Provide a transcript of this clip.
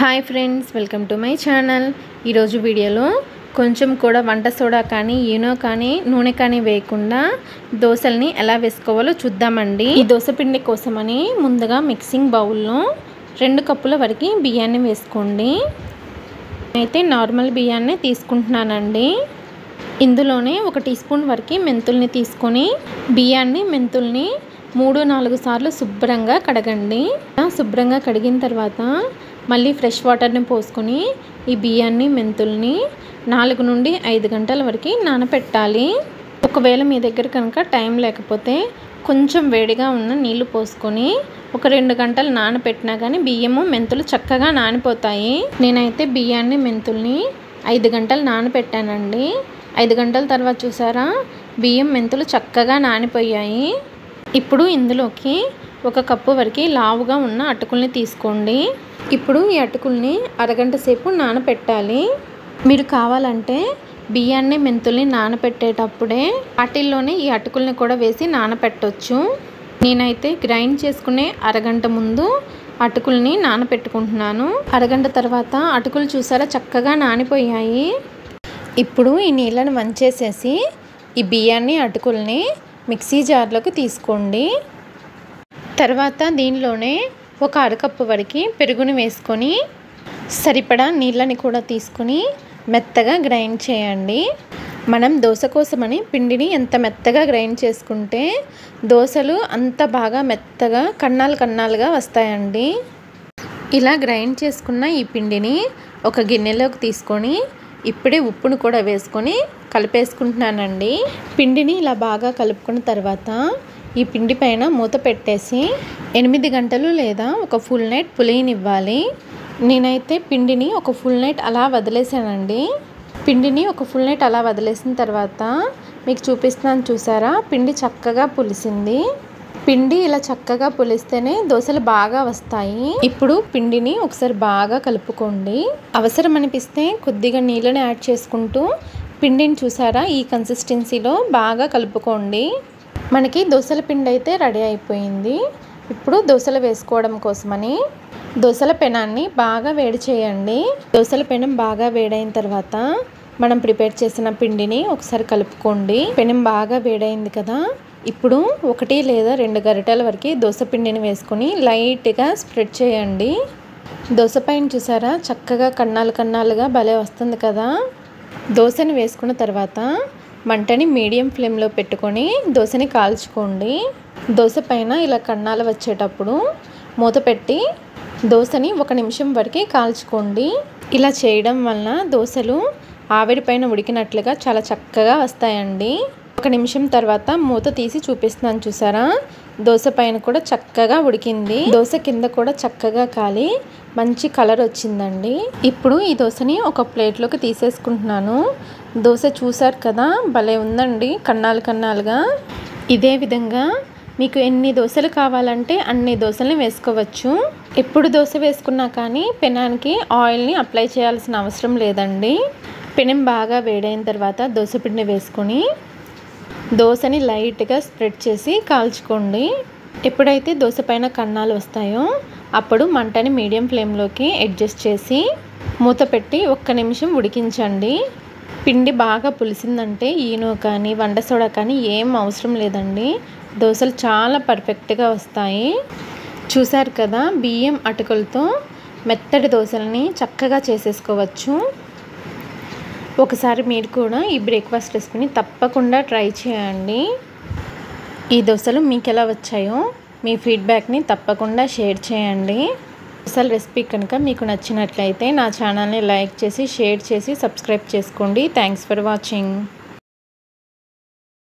Hi friends, welcome to my channel. ఈరోజు వీడియోలో కొంచెం కూడా వంట సోడా కానీ ఈనో కానీ నూనె కానీ వేయకుండా దోశల్ని ఎలా వేసుకోవాలో చూద్దామండి. ఈ దోశ పిండి కోసమని ముందుగా మిక్సింగ్ బౌల్లో 2 కప్పుల వరకు బియ్యాన్ని వేసుకోండి. అయితే నార్మల్ బియ్యాన్ని తీసుకుంటున్నానండి. ఇందులోనే 1 టీ స్పూన్ వరకు మెంతుల్ని తీసుకొని బియ్యాన్ని మెంతుల్ని 3-4 సార్లు శుభ్రంగా కడగండి. శుభ్రంగా కడిగిన తర్వాత మళ్ళీ ఫ్రెష్ వాటర్ని పోసుకొని ఈ బియ్యాన్ని మెంతుల్ని 4 నుండి 5 గంటల వరకు నానపెట్టాలి. ఒకవేళ మీ దగ్గర కనుక టైం లేకపోతే కొంచెం వేడిగా ఉన్న నీళ్లు పోసుకొని ఒక 2 గంటలు నానపెట్టినా కానీ బియ్యము మెంతులు చక్కగా నానిపోతాయి. నేనైతే బియ్యాన్ని మెంతుల్ని 5 గంటలు నానపెట్టానండి. 5 గంటల తర్వాత చూసారా, బియ్యం మెంతులు చక్కగా నానిపోయాయి. ఇప్పుడు ఇందులోకి 1 కప్పు వరకు లావుగా ఉన్న అటుకుల్ని తీసుకోండి. ఇప్పుడు ఈ అటుకుల్ని అరగంట సేపు నానపెట్టాలి. మీరు కావాలంటే బియ్యాన్ని మెంతుల్ని నానపెట్టేటప్పుడే వాటిల్లోనే ఈ అటుకుల్ని కూడా వేసి నానపెట్టవచ్చు. నేనైతే గ్రైండ్ చేసుకునే అరగంట ముందు అటుకుల్ని నానపెట్టుకుంటున్నాను. అరగంట తర్వాత అటుకులు చూసారా చక్కగా నానిపోయాయి. ఇప్పుడు ఈ నీళ్ళని వంచేసేసి ఈ బియ్యాన్ని అటుకుల్ని మిక్సీ జార్లోకి తీసుకోండి. తర్వాత దీనిలోనే 1 అరకప్పు వరకు పెరుగుని వేసుకొని సరిపడా నీళ్ళని కూడా తీసుకొని మెత్తగా గ్రైండ్ చేయండి. మనం దోశ కోసమని పిండిని ఎంత మెత్తగా గ్రైండ్ చేసుకుంటే దోశలు అంత బాగా మెత్తగా కన్నాలుగా వస్తాయండి. ఇలా గ్రైండ్ చేసుకున్న ఈ పిండిని ఒక గిన్నెలోకి తీసుకొని ఇప్పుడే ఉప్పును కూడా వేసుకొని కలిపేసుకుంటున్నానండి. పిండిని ఇలా బాగా కలుపుకున్న తర్వాత ఈ పిండి పైన మూత పెట్టేసి 8 గంటలు లేదా ఒక ఫుల్ నైట్ పులియనివ్వాలి. నేనైతే పిండిని ఒక ఫుల్ నైట్ అలా వదిలేసానండి. పిండిని ఒక ఫుల్ నైట్ అలా వదిలేసిన తర్వాత మీకు చూపిస్తున్నాను చూసారా, పిండి చక్కగా పులిసింది. పిండి ఇలా చక్కగా పులిస్తేనే దోశలు బాగా వస్తాయి. ఇప్పుడు పిండిని ఒకసారి బాగా కలుపుకోండి. అవసరం అనిపిస్తే కొద్దిగా నీళ్ళని యాడ్ చేసుకుంటూ పిండిని చూసారా ఈ కన్సిస్టెన్సీలో బాగా కలుపుకోండి. మనకి దోశల పిండి అయితే రెడీ అయిపోయింది. ఇప్పుడు దోశలు వేసుకోవడం కోసమని దోశల పెనాన్ని బాగా వేడి చేయండి. దోశల పెనం బాగా వేడైన తర్వాత మనం ప్రిపేర్ చేసిన పిండిని ఒకసారి కలుపుకోండి. పెనం బాగా వేడైంది కదా, ఇప్పుడు 1 లేదా 2 గరిటెల వరకు దోశ పిండిని వేసుకొని లైట్గా స్ప్రెడ్ చేయండి. దోశ పైన చూసారా చక్కగా కన్నాలుగా భలే వస్తుంది కదా. దోశని వేసుకున్న తర్వాత మంటని మీడియం ఫ్లేమ్లో పెట్టుకొని దోశని కాల్చుకోండి. దోశ పైన ఇలా కన్నాలు వచ్చేటప్పుడు మూత పెట్టి దోశని 1 నిమిషం వరకు కాల్చుకోండి. ఇలా చేయడం వలన దోశలు ఆవిరి పైన ఉడికినట్లుగా చాలా చక్కగా వస్తాయండి. 1 నిమిషం తర్వాత మూత తీసి చూపిస్తున్నాను చూసారా, దోశ పైన కూడా చక్కగా ఉడికింది. దోశ కింద కూడా చక్కగా కాలి మంచి కలర్ వచ్చిందండి. ఇప్పుడు ఈ దోశని ఒక ప్లేట్లోకి తీసేసుకుంటున్నాను. దోశ చూసారు కదా భలే ఉందండి, కన్నాలుగా. ఇదే విధంగా మీకు ఎన్ని దోశలు కావాలంటే అన్ని దోశల్ని వేసుకోవచ్చు. ఎప్పుడు దోశ వేసుకున్నా కానీ పెనానికి ఆయిల్ని అప్లై చేయాల్సిన అవసరం లేదండి. పెనం బాగా వేడైన తర్వాత దోశ పిండి వేసుకొని దోశని లైట్గా స్ప్రెడ్ చేసి కాల్చుకోండి. ఎప్పుడైతే దోశ పైన కన్నాలు వస్తాయో అప్పుడు మంటని మీడియం ఫ్లేమ్లోకి అడ్జస్ట్ చేసి మూత పెట్టి 1 నిమిషం ఉడికించండి. పిండి బాగా పులిసిందంటే ఈనో కానీ వంట సోడా కానీ ఏం అవసరం లేదండి. దోశలు చాలా పర్ఫెక్ట్గా వస్తాయి. చూసారు కదా, బియ్యం అటుకులతో మెత్తటి దోశలని చక్కగా చేసేసుకోవచ్చు. ఒకసారి మీరు కూడా ఈ బ్రేక్ఫాస్ట్ రెసిపీని తప్పకుండా ట్రై చేయండి. ఈ దోశలు మీకు ఎలా వచ్చాయో మీ ఫీడ్బ్యాక్ని తప్పకుండా షేర్ చేయండి. దోశల రెసిపీ కనుక మీకు నచ్చినట్లయితే నా ఛానల్ని లైక్ చేసి షేర్ చేసి సబ్స్క్రైబ్ చేసుకోండి. Thanks for watching.